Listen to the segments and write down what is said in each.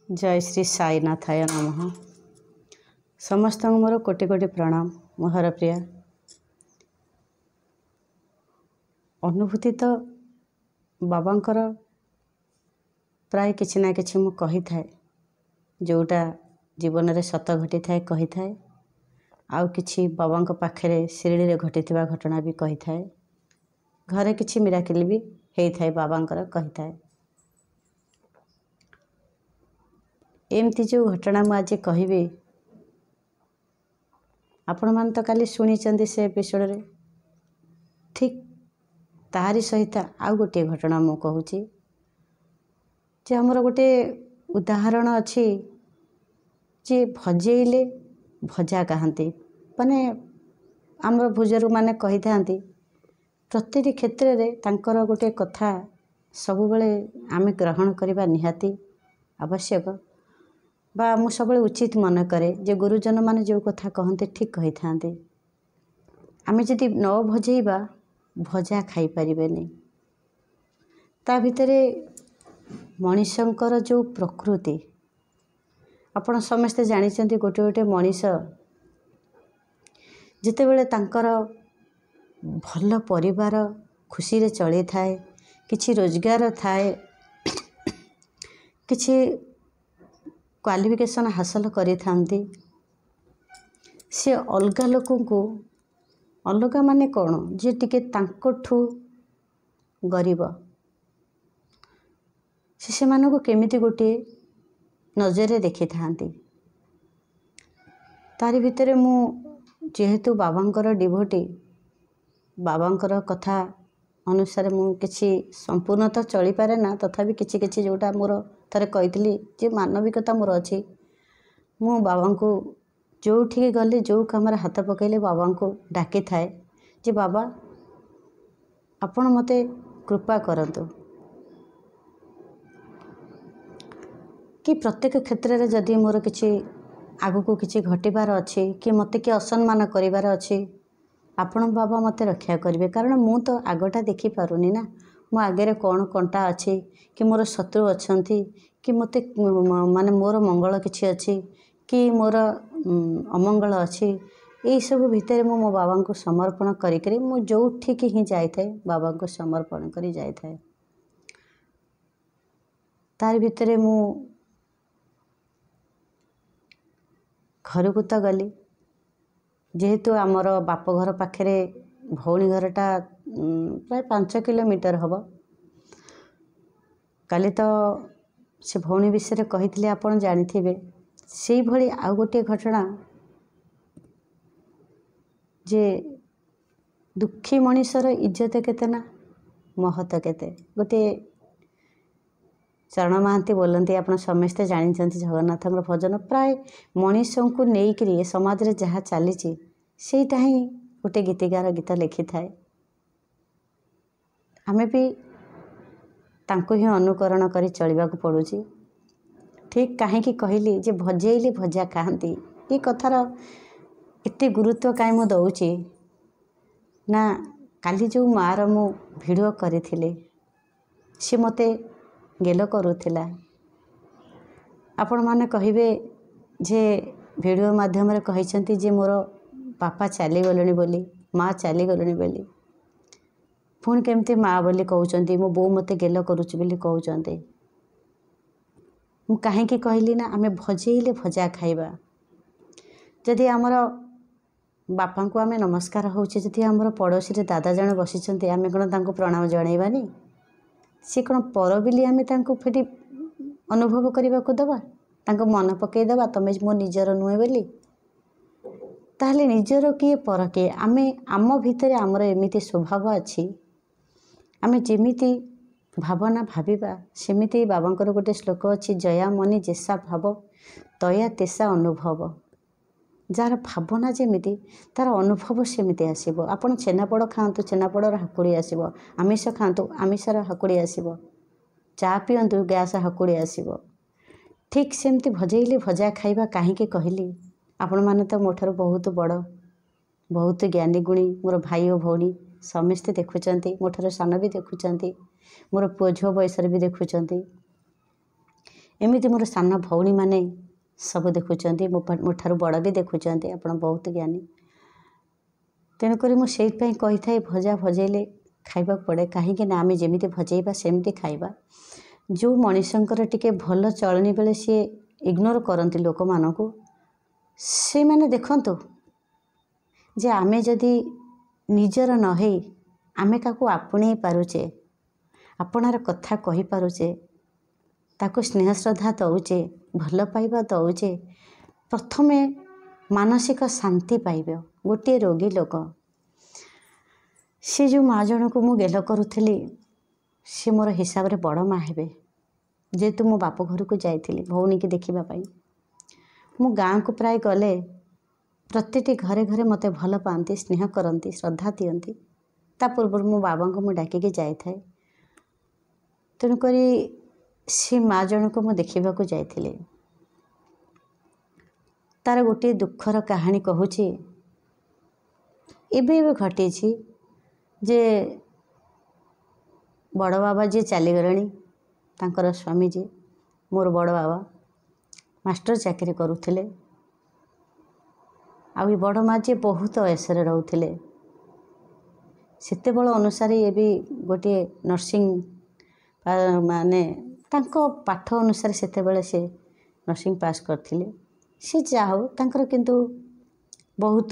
जय श्री साईनाथाय नमः। समस्त मोर कोटि कोटि प्रणाम। मोहर प्रिया अनुभूति तो बाबांकर प्राय किछि ना किछि मु कही थाए, जोटा जीवन में सत घटी थाए कही थाए, आउ किछि बाबांक पाखरे शिरडी रे घटिथिबा घटना भी कही थाए, घरे किछि मिराकिल भी हेई थाए बाबांकर कही थाए। एमती जो घटना मु आज कहबी आपण मान तो काली शुणी से एपिसोड रे, ठीक तारी सहित आउ गोटे घटना मु कहूची जे हमर गोटे उदाहरण अच्छी जे भजेइले भजा कहती माने आमर भुजरु माने कही थांती प्रत्येक क्षेत्र रे तांकर गोटे कथा सब बेले आमे ग्रहण करबा निहाती आवश्यक बा मु सब उचित मन करे जे गुरुजन माने जो कथा कहते ठीक कही थांते। आमे जदि न भजेइबा भजा खाई परिबेनी। ता भितरे मनीषंकर जो प्रकृति आपण समस्ते जानिचंती, गोटे गोटे मनीष जितेबेले तांकर भल परिवार खुशी रे चली थाए, किछि रोजगार थाए, किछि क्वालिफिकेशन हासिल करि थांती, से अलगा लोकों को अलगा माने कौन जे टिके तांकोठू गरीब से मानको केमिति गोटे नजर देखि थांती। तारी भितरे मु जेहेतु बाबांकर डिभोटी, बाबांकर कथा अनुसार मु किछि संपूर्ण तो चली पारे ना, तथापि किछि किछि जोटा मोर थरे कहितली जे मानविकता मोर अछि, मु बाबा को जो ठीक गले जो कमरे हाथ पकैले बाबा को डाकी थाए जे बाबा आपण मते कृपा करंतु कि प्रत्येक क्षेत्र रे जदि मोर किछि आगु को किछि घटिबार अछि कि मते कि असम्मान करिबार अछि, आपण बाबा मते रक्षा करिवे। कारण मु तो आगटा देखि पारुनी ना, मो आगे कौन कंटा अच्छी कि मोर शत्रु अच्छी कि मते माने मोर मंगल किछि अच्छी कि मोर अमंगल अच्छी, यही सब भितर मो बाबा को समर्पण करी मु जो ठीक ही जाए थे बाबा को समर्पण करी जाए थे। तार भितर मु घर को तो गली, जेहेतु आमर बाप घर पाखे भौणी घरटा प्राय 5 किलोमीटर हम। काली तो से भौणी विषय कही आपण जानी से भली आउ गोटे घटना जे दुखी मनीषर इज्जत केते ना महत केते। गोटे चरण महांती बोलती आप समस्ते जानी जगन्नाथ भजन प्राय मनीष को लेकिन समाज रे जहाँ चली सेटा ही गोटे गीतिकार गीत लिखि थाए। आमे भी तांको ही अनुकरण करी चलवा को पड़ुची। ठीक कहीं कहली जे भजेइले भजा कहती, ये कथार एते गुरुत्व कहीं मु दौची ना, काली जो मार मु भिडियो करी सी मते गेल करुथिला। आपण माने कहिबे जे भिडियो माध्यम रे कहिसंती जे मोर बापा चली गलणी बोली, माँ चली गलणी बोली, पुणी केमती माँ बोली कहउचंती, मो बो मते गेल करुची बोली कहउचंती। मु कहीं कहली ना आमे भजेइले भजा खाइबा। जदि आमर बापा को आमे नमस्कार होउचे, जदि आमर पड़ोसी रे दादा जने बसिचंती आमे कोन तांको प्रणाम जणैबानी, सी कोन पर बिली आमे तांको फेटी अनुभव करबा को दबा, तांको मन पकई दबा तमे मो निजर नुहे बोली। ताहले निजर किए पर किए, आमे आम भितरे आमर एमिति स्वभाव अछि, आमे जेमिति भावना भाविबा सेमिति बाबांकर गोटे श्लोक अच्छी, जया मनी जेसा भाव तया तेसा अनुभव। जार भावना जेमिति तार अनुभव सेमिति आसीबो। आपण छेनापोड़ खातु छेनापोड़र हाकुड़ी आसीबो, आमिष खातु आमिषर हाकुड़ी आसीबो, चा पियंतु गैस हाकुड़ी आसीबो। ठीक सेमती भजेइले भजा खाइबा कहीं कहली, आपण माने तो मोठार बहुत बड़ बहुत ज्ञानी गुणी मोर भाई और भौणी समस्ते देखुचंती, मोठार सान भी देखुचंती, मोर पुओ झुओ बयसर भी देखुचंती। एमती मोर सान भौणी मैंने सब देखुं मोठार बड़ भी देखुं आप बहुत ज्ञानी तेणुक मुझे कही था भजा भजेले खाइबा पड़े कहीं आम जमी भजेबा सेमती खाइबा जो मनीषंकर टिके भल चलनी बेले सी इग्नोर करती लोक मानू से मैंने देखंतु जे आमे जदि निजर न हो आमे काकू आपणे पारुचे आपणार कथा कही पारुचे ताकू स्नेह श्रद्धा दौचे भल पाइबा दौचे प्रथमे मानसिक शांति पाइबे। गोटे रोगी लोक सी जो माँ जन को मु गेल करुली सी मोर हिसाब रे बड़ माँ हेबे जेहेतु मो बाप घर को जाइली भौणी की देखापी मु गाँ को प्राय गले प्रति घरे घरे मते भल पाती स्नेह करती श्रद्धा दियंती ता पूर्व मो बाबा को मु डाकिकी जाए तेणुक सी माँ जन को मु देखा जाइली तार गोटे दुखर कहानी कहूँ एबे घटी जे बड़ बाबा जी चलीगले तांकर स्वामी जी मोर बड़ बाबा मास्टर चाकरी करुले आउ बड़ माँ जी बहुत वयसरे रोते सेते बल अनुसार ये भी गोटे नर्सिंग माने तांको पाठ अनुसार सेते बले से नर्सिंग पास करथिले से जाओ तांकर किंतु बहुत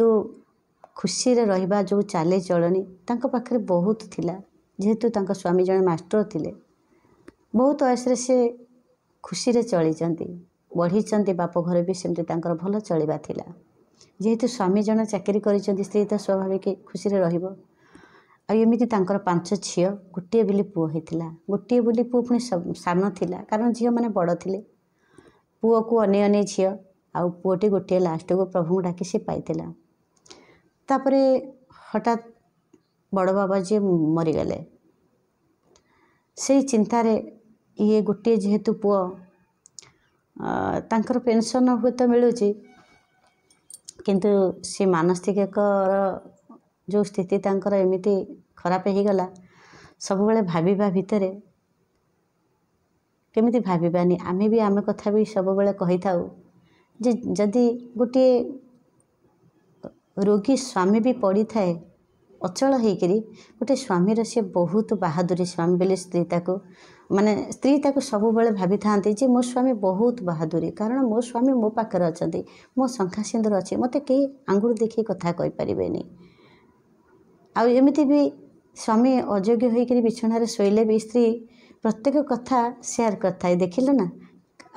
खुशी रे रहिबा जो चाले चलनी तांको पाखरे बहुत थिला जेहेतु तांको स्वामी जने मास्टर थिले बहुत वयसरे से खुशी रे चली चंती बढ़ी चंती बाप घर भी सेमती तांकर भल चलिबा थिला जेहेतु स्वामी जन चाकरी करिसेंती स्त्री तो स्वाभाविक खुशी रे रहिबो आमती तांकर 5 झील गोटे बोली पुओ होता गोटे बोली पुओ पुणी सान थिला कारण झील मैंने बड़ थे पुओ को अने अने झील आउ पुओटी गोटे लास्ट को प्रभु डाकी सी पाइला तापरे हठात बड़ बाबा जी मरीगले से चिंतार ये गोटे जेहेतु पुओ तांकर पेंशन हुए तो मिलूँ किंतु से मानसिक जो स्थिति तांकर एमिति खराब हो गला सब बेले भाविबा भितरे केमिति भाविबानी आमे भी आमे कथा भी सब बेले कही थाउ जे जदि गोटे रोगी स्वामी भी पड़ी थाए अचल होकरी गोटे स्वामीर से बहुत बहादुरी स्वामी बोले स्त्री ताको माने स्त्री ताको सब बेले भाभी थांती जे मो स्वामी बहुत बहादुरी कारण मो स्वामी मो पाखरे अछंती मो शंखा सिंदूर अच्छी मते कई आंगुर देखी कथा कहि परिबेनी आउ एमिति भी स्वामी अयोग्य होकर बिछणार शोले भी स्त्री प्रत्येक कथा सेयार करता है देखिल ना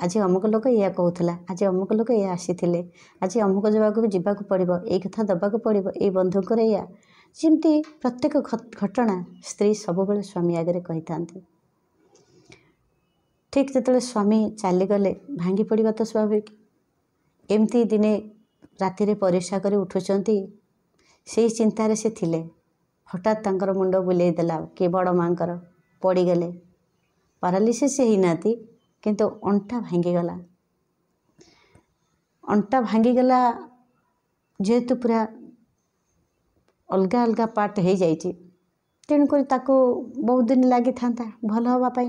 आज अमुक लोक या कहूला आज अमुक लोक या आसी आज अमुक जावाक पड़ो ये कथा दबाक पड़ो ये बंधुकर या जमती प्रत्येक घटना स्त्री सब बेले स्वामी आगे कही था ठीक जो स्वामी चलीगले भांगी पड़ा तो स्वाभाविक एमती दिने राति परिस्रा कर उठुंट से चिंतार से थिले हठात तांकर मुंड बुले देला कि बड़ मांकर पड़गले पारालीसिस होना किंतु अंटा भांगीगला अंटा भांगीगला जेहेतु पूरा अलग अलग पार्ट हो जाइए तेणुक बहुत दिन लगी था भल हाँपाई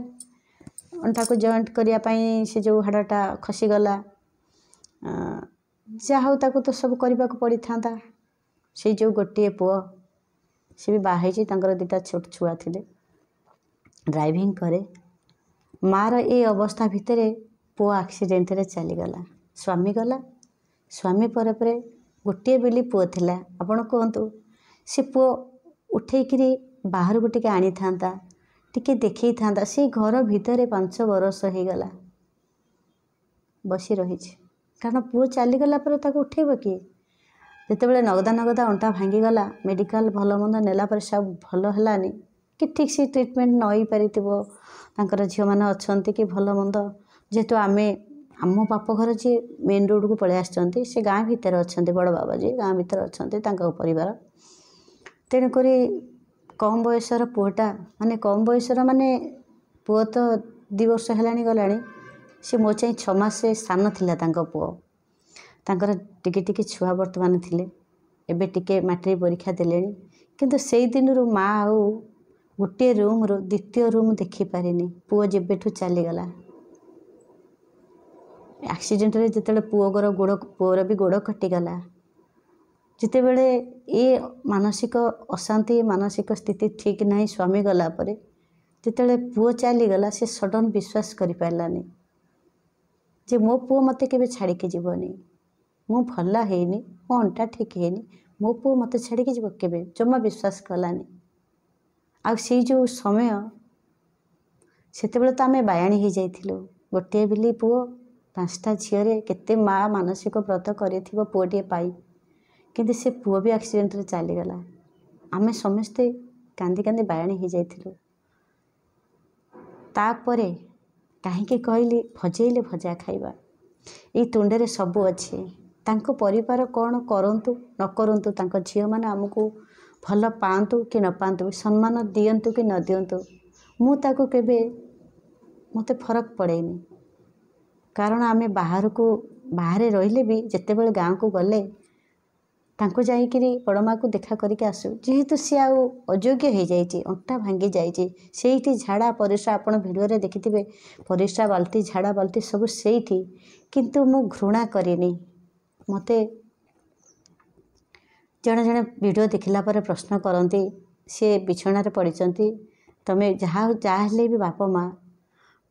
अंटा को जॉइंट करने से जो हाड़टा खसीगला जहा तो सब करने को पड़ी था से जो गोटे पुओ सी भी बाहर दुटा छोट छुआ थे ड्राइविंग करे मार ये अवस्था भितर पुओ एक्सीडेंट रे चलीगला स्वामी गला स्वामी पर गोटे बोली पुओ थिला आपण कहतु से पुओ उठेकरी बाहर को टिके आनी था टिके देखई था से घर भितर 5 बरस हो गला बसी रही कारण पुओ चलीगला उठेब किए जितेबाला नगदा नगदा अंटा भांगीगला मेडिकल भल मंद नेला पर सब भल है कि ठीक से ट्रिटमेंट नई पार झील मैंने अच्छा कि भल मंद जेहेतु आमे आम बाप घर जी मेन रोड को पलि आसते से गाँ भितर अच्छा बड़ बाबा जी गाँ भितर अच्छा परिवार तेणुक कम बयसर पुओटा माने कम बयसर माने पुओ तो 2 वर्ष है गला सी मो चाहिए 6 मास सान थिला तांको पुओ तांकर टिके टिके छुआ वर्तमान थिले एबे टिके मैट्रिक परीक्षा देले किंतु से दिन रु माँ आउ गोटे रूम रु द्वितीय रूम देखी पारिनी पुओ जेबेठू चलीगला एक्सीडेंट रे जिते पुओर भी गोड़ कटिगला जितेबले ये मानसिक अशांति मानसिक स्थिति ठीक नहीं स्वामी गला परे जिते पुओ चलीगला से सडन विश्वास कर पारानी जे मो पुओ मत के छाड़ी जीवनी मु भला है मो अंटा ठीक है मो पुओ मत छाड़ी जीव के जमा विश्वास कलानी आई जो समय सेतेबले तो आम बायाणी हो जाइलु गोटे बिली पुओ 5टा झील केते माँ मानसिक व्रत कर पुओटे पाई किंतु से पुओ भी एक्सीडेंट रे चलीगला आमे समस्ते कांदी कांदी बायाणी हो जाइलु तापरे कहीं कहली भजेले भजा खाइबा ये तुंडे सबू अच्छे तांको परिवार कौन करंतु न करंतु तांको झील माने आमको भल पातु कि न पातु सम्मान दियंतु कि न दियंतु मु ताको केबे मते फरक पड़ेनी कारण आमे बाहर रहिले भी जिते बड़े गाँव को गले तांको जाइकिरी बड़मा को देखा करके आसु जेहेतु सी आउ अयोग्य हो जाइए अंटा भांगी जाइए झाड़ा परिश्रा आपण भिडियो रे देखिथिबे परिश्रा बाल्टी झाड़ा बाल्टी सब सेठी किंतु मु घृणा करिनी मते जड़े जड़े वीडियो देखला पर प्रश्न करती सी बिछणार पड़ती तमें जहाँ भी बापा माँ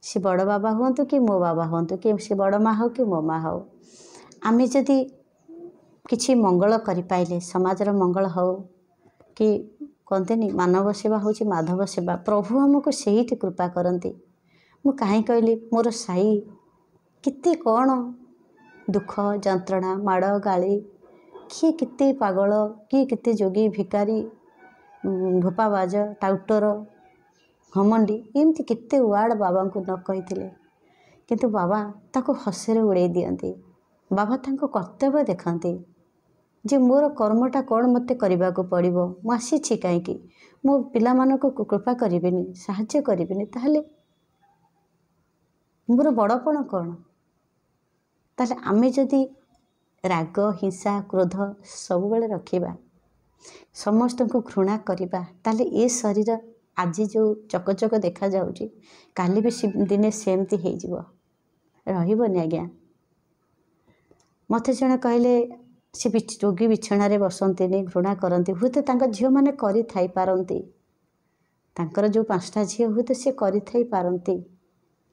सी बड़ बाबा हूँ कि मो बाबा हूँ कि सी बड़ माँ हो कि मो माँ हो आमे जदि किछि मंगल करि पाइले समाजर मंगल हो कि कहते मानव सेवा हूँ माधव सेवा प्रभु आमको से कृपा करती मु कहीं कहली मोर साई किते कौन दुख जंत्रणा माड़ गाली किए किते पागल किए किते जोगी भिकारी भोपाबाज टाउटर घमंडी एमती केते वार्ड बाबा को न कही किंतु बाबा ताको हसरे उड़े दियंती बाबा ताको कर्तव्य देखती जे मोर कर्मटा कौन मते करने को पड़ो मुझी कहीं मो पिला मानक कृपा करेनि साहाय्य करेनि ताहले मोर बड़पण कौन ताहले आमे जदि राग हिंसा क्रोध सब बेले रखिबा समस्त को घृणा करिबा ताहले ए शरीर आज जो चकचक देखा जाउची काली भी दिने सेमती हो जिवो रहिबनी आज्ञा मते जने कहले से रोगी बिछणारे बसंती घृणा करती हुए तो झील मैंने पारती तांकर जो 5टा झील हुए तो सी पारती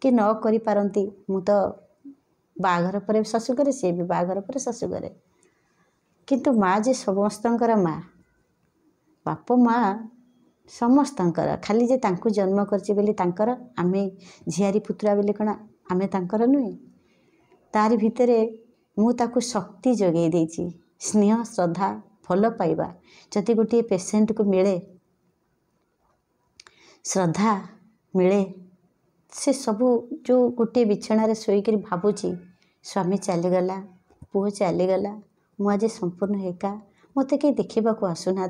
कि न करि पारती मु तो बाघर पर शाशुघरे सी भी बाघर पर शाशुघरे किंतु माँ जे समस्तंकर माँ बाप माँ समस्तंकर खाली जे तांको जन्म करछि बोली तांकर आमे झियारी पुत्रा बोली कण आमे तांकर नुहे तारि भितरे मु ताकू शक्ति जगै देछि स्नेह श्रद्धा भल पाइबा जदि गोटे पेसेंट को मिले श्रद्धा मिले से सबू जो गोटे बिछणारे शोईक भावुची स्वामी चलीगला पुओ चलीगला मु आज संपूर्ण एका मत कहीं देखा आसुना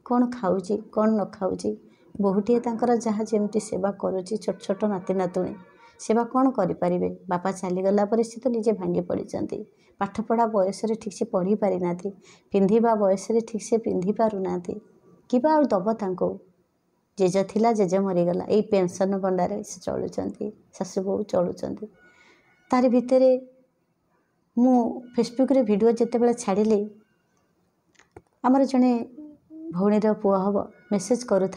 कौन खाऊची कौन न खाऊची बहुटे तांकर जहाँ जमी सेवा करुच्ची छोट छोट नाती नातुणी सेवा कौन करें बापा चलीगला पर सी तो निजे भांगी पड़ी पाठपढ़ा बयस ठीक से पढ़ी पारि ना पिंधिबा बयस ठीक से पिंधि पारुना कि दब तांको जेज थिला जेज मरीगला यही पेंशन गंडारे से चलुंट शाशु बहु चलुंट तार भितर मु फेसबुक रे वीडियो जितेबाला छाड़िली आमर जड़े भौणीर पुआ हम मेसेज करूँ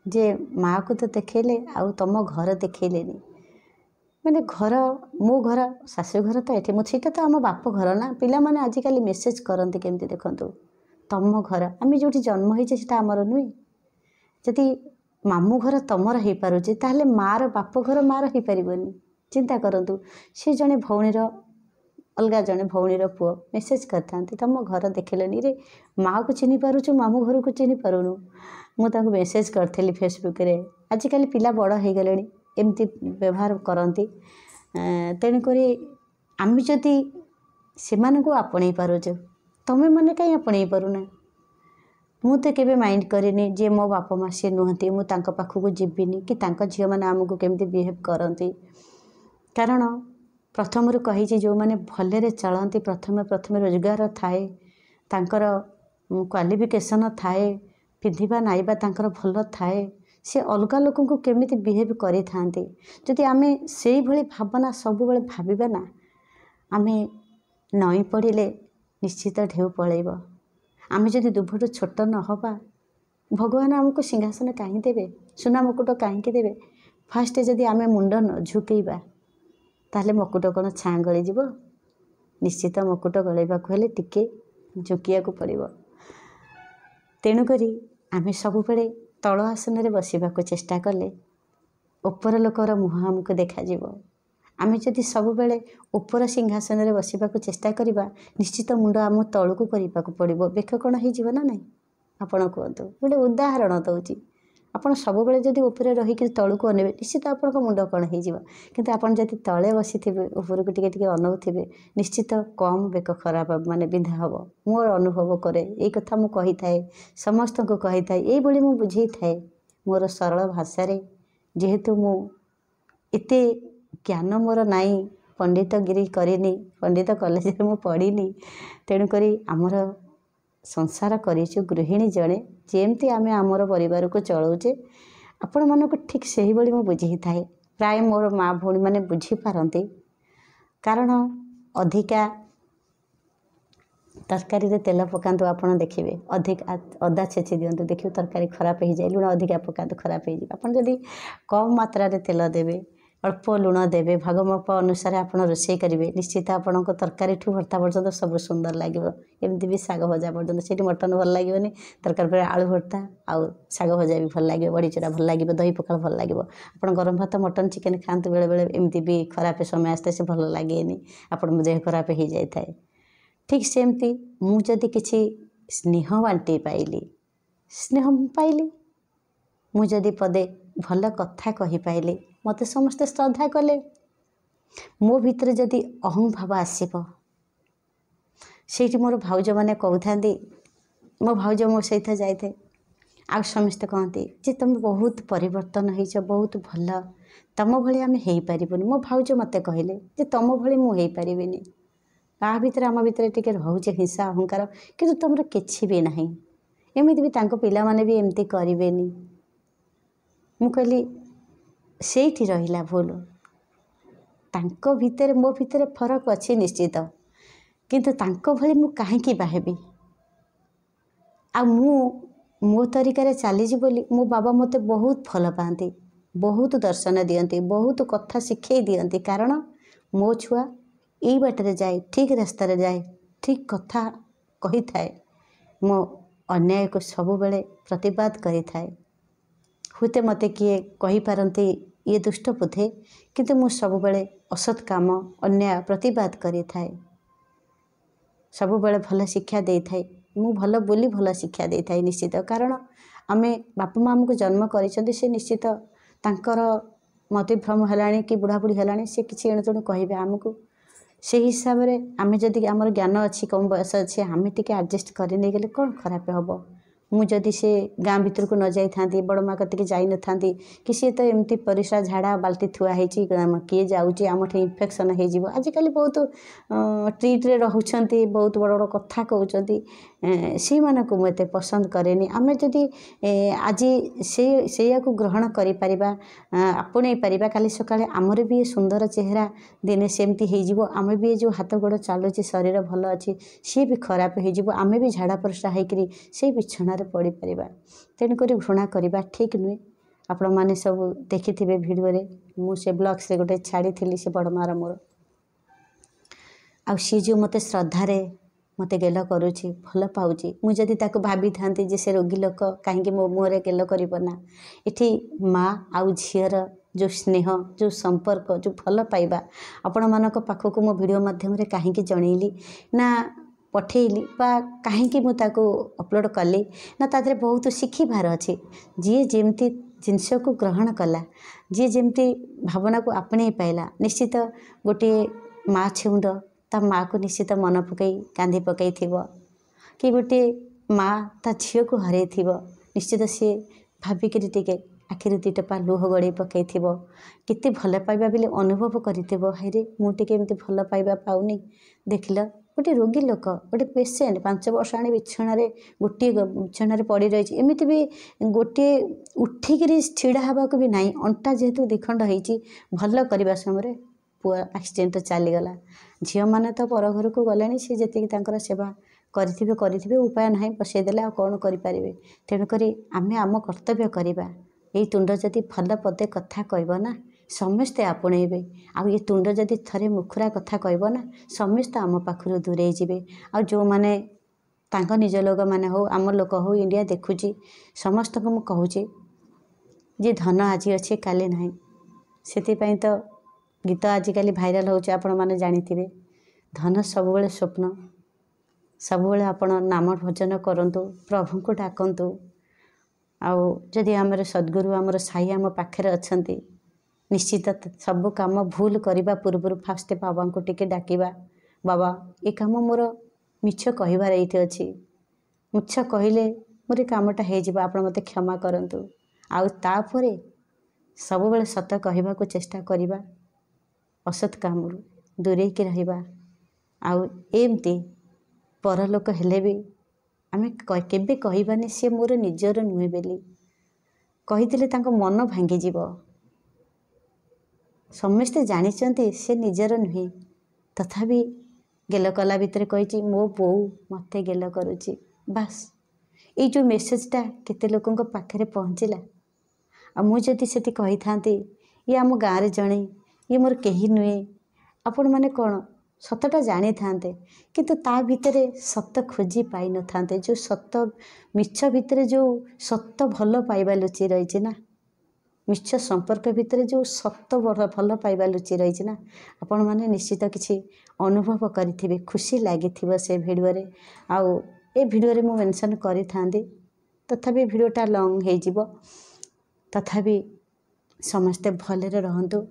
जे माँ को तो देखले आउ तुम घर देखलेनी मैंने घर मो घर शाशुघर तो ये मुझे तो आम बाप घर ना पिला माने आजिकल मेसेज करते केमती देखु तुम घर आम जो जन्म होता आमर नुहे जदि मामू घर तुमर हो पारे ताहले मार बाप घर मार हो पारनी चिंता करूँ सी जड़े भौणीर अलग जड़े भौणीर पुओ मेसेज करते तुम घर देखलेनी रे माँ को चिन्ह पारुचु मामू घर को चिन्ह पारुनु मुझे मेसेज करी फेसबुक रे आजिकल पिला बड़ हो गले एमती व्यवहार करती तेणुक आम जदि से आपणे पारुचु तमें मैंने कहीं आपणे पारुना मु तो केबे माइंड करेनी जे मो बापा माँ सी नुहति मु तांको पाखକୁ जीविनी कि तांको झील मैंने आमको केमती बिहेव करती कारण प्रथम कही जो मैंने भलरे चलती प्रथम प्रथम रोजगार थाए तांकर क्वालिफिकेशन थाए पिंधिबा नाइबा तांकर भल थाए से अलग लोक को केमिति बिहेव करि थांती जदि आमे सेही भली भावना सब बेले भाबिबा ना आमे नई पड़े निश्चित ढेउ पलैब। आमे जदि दुभटू छोट न हवा भगवान आमको सिंहासन कहीं देवे, सुना मुकुट कहीं देवे? फास्ट जदि आमे मुंड न झुकेबा ताले मुकुट कौन छाँ गली जीव? निश्चित मुकुट गलैबाक हेले टिके झुकिया को पड़िबो। तेणुकरी आमे सबुबेले तल आसन रे बसिबाक चेष्टा कले ऊपर लोकर मुह आमको देखा जीवो। आमे जदि सबुबेले ऊपर सिंहासन रे बसिबाक चेष्टा करिबा निश्चित मुंड आम तळकू करिबाक पड़िबो। बेक कौन हो जीव ना नहीं? आपण कहतु गोटे उदाहरण दउची। आपण सबुबेले जदि ऊपर रहिक तळकू अनेबे निश्चित आपनको मुंड कौन हो जीव। किंतु आपण जदि तळे बसिथिबे ऊपर को टिके टिके अनउथिबे निश्चित कम बेक खराब माने बिंधा हबो। मोर अनुभव करे ए कथा मु कहि थाए, समस्त को कहि थाए, ए बोली मु बुझेई थाए मोर सरल भाषा रे। जेहेतु मु एते ज्ञान मोर नाई, पंडित गिरी करिनी, पंडित कॉलेज रे मु पढ़िनी, तेणुकरी आमर संसार करिछु गृहिणी जड़े जेमती आमे आमर परिवार को चलाउचे आपण मानको ठीक सही बोली मु बुझेई थाए। प्राय मोर माँ भौणी माने बुझी पारंती, कारण अधिका तरकारी रे तेल पकातु आपण देखिए, अधिक अदा छेची दिंतु देखिए तरकारी खराब हो जाए, लुण अधिका पकातु खराब हो जाए। आपण जदि कम मात्रा रे तेल देवे, अल्प लुण देवे, भागमाप अनुसार आप रोषे करेंगे निश्चित आपण तरकारी ठू भर्ता पर्यटन सब सुंदर लगे। एमती भी शाग भजा पर्यटन से मटन भल लगे, तरकारी पर आलू भर्ता आउ शाग भजा भी भल लगे, बड़ी चूरा भल लगे, दही पखाल भल लगे। आप गरम भात मटन चिकेन खातु बेले बेले एमती भी खराब समय आसते से भल लगे, आपण देह खराब हो जाए थाए। ठीक सेमती मुझे किसी स्नेह बांटी पाइली, स्नेह पाइली, मुझे पदे भल कथा कही पाइली, मते समस्ते श्रद्धा कले। मो भितर जदि अहं भाव आसब से मोर भाउज मैंने कहते मो भाउज मो सहित जाए आ समस्ते कहते जे तुम बहुत परिवर्तन हो, बहुत भल, तुम भली आम हो पारबुनि। मो भाउज मते कहले जे तुम भली मुझे पारिनी, क्या भितर आम भितर टे रोचे हिंसा अहंकार, किंतु तुम किसी भी ना, एमती भी पिला माने भी एमती करेनि। मु कहली सेठी रहिला भूल, तांको भितर मो भितर फरक अच्छी निश्चित, किंतु तांको भली मु काहेकि बाहेबी? आ मो तरीका रे चलीजी बोली मो बाबा मते बहुत भल पाती, बहुत दर्शन दियंती, बहुत कथा शिखे दियंती। कारण मो छुआ यही बाटर जाए, ठीक रास्तार जाए, ठीक कथा कही थाए, मो अन्याय को सबु बेले प्रतिवाद करी थाए। हुते मते किए कही पारंती ये दुष्ट बुद्धे, किंतु मु सबु बेले असत काम अन्याय प्रतिवाद करी थाए, सबु बेले भल शिक्षा दे थाए। मु भल बोली भल शिक्षा दे थाए निश्चित। कारण आमे बापा माँ आमको जन्म करिसेंती, से निश्चित तांकर मतिभ्रम हेलाणी कि बुढ़ाबुढ़ी हेलाणी, से किसी एणु तेणु कहिबे आमको। से हिसाब रे आमे जदि आमर ज्ञान अच्छी, कम बयस अच्छी, आमे टिके एडजस्ट कर नहीं गले कौन खराब हम? मु जदि से गाँ भीतर को न जाई थांती, बड़ माँ कतिके जाई न थांती, कि सी तो एमती परिश्रा झाड़ा बाल्टी थुआ होती किए जाऊँगी आमठे इन्फेक्शन हो। आजिकल बहुत ट्रिट रे रहउछंती, बहुत बड़ बड़ कथा कहउछंती, से मानक मु एते पसंद करेनी। आमे जदि आज से को ग्रहण करि परिबा, आपणे परिबा, काली सकाळे आमर भी सुंदर चेहरा दिने सेमती हो जिवो। आमे भी जो हाथ गोड़ चलुची शरीर भल अच्छी सी भी खराब हो जिवो, आमे भी झाड़ा परिश्रा होकरी से बिछणार पड़ी परिबा। तेणुक घृणा करवा ठीक नुहे। आपण मैंने सब देखि भिडियो रे मुझे ब्लॉग्स रे गोटे छाड़ी थी से बड़ मार मोर आ सी जो मते श्रद्धा रे मते गेल करुची भल पाउची। मुझे ताको भाभी था जे से रोगी लोक कहीं मो मुहरे गेल करना, इठी माँ आउ झीर जो स्नेह, जो संपर्क, जो भल पाइबा आपण मानक पाखक मो वीडियो माध्यम रे कहीं जनइली ना पठेली बा कहीं मुझको अपलोड कली ना, तादरे बहुत शिखिबार अच्छे। जी जेमती जिनस को ग्रहण कला, जी जेमती भावना को आपणे पाइला, निश्चित गोटे माँ छेउंड ता माँ को निश्चित मन पकई कांदी पकई थिबो, कि गोटे माँ ता झील को हरई थिबो, निश्चित सी भाविक टिके आखिर दी टपा लुह गड़े पकई थिबो, केते भल पाइबा बेले अनुभव करिथिबो। हायरे मु टिके एमती भल पाइबा पाउनी, देखिल गोटे रोगी लोक, गोटे पेसेंट 5 वर्ष आने बिछणार गोटे बिछणार पड़ी रही, एमती भी गोटे उठिक छिड़ा हवा को भी नाई, अंटा जेहेतु दिखंड होती भल करने समय पुआ एक्सीडेंट चलीगला झील मैंने तो पर घर को गले सी जी सेवा करें उपाय ना बसईदेले आ कौन करें तेणुक आम आम कर्तव्य करवा ये तुंड जदि भल पदे कथा कहना समस्ते आपणेबे आ ये तुंड जदि थरे मुखुरा कथा कहना समस्ते आम पाखु दूरे जाए आ जो मैंने निज लोक मैंने हो आम लोक हो इंडिया देखुची समस्त को मुझे जी धन आज अच्छे काली ना से तो गीत आजिकल भाइराल हो आपण मैंने जानी धन सब स्वप्न सब आपण नाम भजन करंतु प्रभु को डाकंतु आदि आमर सद्गुरु आमर साई आम पाखे अच्छा निश्चित सब काम भूल करने पूर्व फास्ट बाबा को टिके डाकिबा बाबा ये काम मोर मिछ कहबार ये अच्छी मिछ कहले मोर ये कामटा हो मत क्षमा करंतु आउे सब बेले सत कहबा को चेष्टा करवा असत काम दूरे की रहिबा आमती परलोक हेले भी आम केबे कहबानी सी मोर निजर नुहे बेली कहीदेले मन भांगी समस्ते जानी से निजर नुहे तथापि गेल कला भितर कही मो बो मत गेल करुच्ची बास ये जो मेसेजटा केते लोकों पाखे पहुँचला आदि से कही था ये आम गाँव जड़े ये मोर कहीं नुहे आपण मैंने कौन सतटा जानी था किंतु ता भितर सत खोजी पाई न था जो सत मिछ भितर जो सत भल पाइबा लुचि रही ना मिछ संपर्क भितर जो सत भल पाइबा लुचि रही ना आपण मैंने निश्चित किसी अनुभव करेंगे खुशी लगी से भिडियो आउ ए भिडियो मु मेंशन करी था तथापि भिडियोटा लंग हो तथापि समस्ते भलरे रहंतु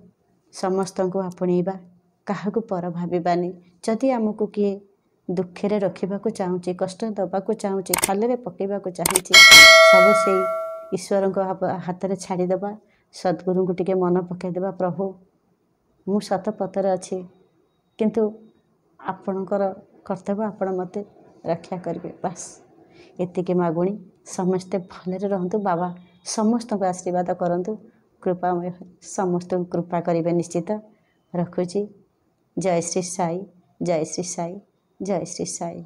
समस्त को आपणेबा क्या पर भावानी जदि आमको किए दुखे रखा चाहूँगी कष्ट दबाक चाहूँगी खाल पकड़ा चाहिए सब से ईश्वर हाथ में छाड़ीदे सद्गुरु को टिके मन पकईदे प्रभु मु सत पथर अच्छी किंतु आपणकर कर्तव्य आपण मत रक्षा करेंगे बास एतिके मागुणी समस्ते भलरे रहंतु बाबा समस्त को आशीर्वाद करंतु कृपामय समस्त कृपा करेंगे निश्चित रखुची जय श्री साई जय श्री साई जय श्री साई।